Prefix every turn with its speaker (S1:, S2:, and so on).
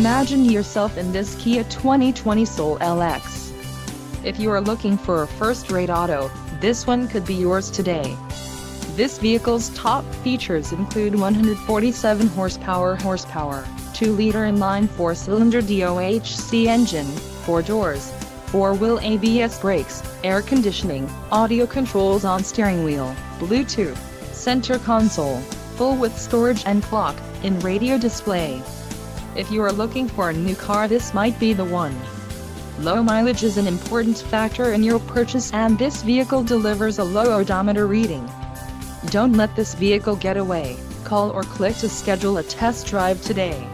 S1: Imagine yourself in this Kia 2020 Soul LX. If you are looking for a first-rate auto, this one could be yours today. This vehicle's top features include 147 horsepower, 2-liter inline 4-cylinder DOHC engine, 4 doors, 4-wheel ABS brakes, air conditioning, audio controls on steering wheel, Bluetooth, center console, full with storage and clock-in radio display. If you are looking for a new car, this might be the one. Low mileage is an important factor in your purchase, and this vehicle delivers a low odometer reading. Don't let this vehicle get away. Call or click to schedule a test drive today.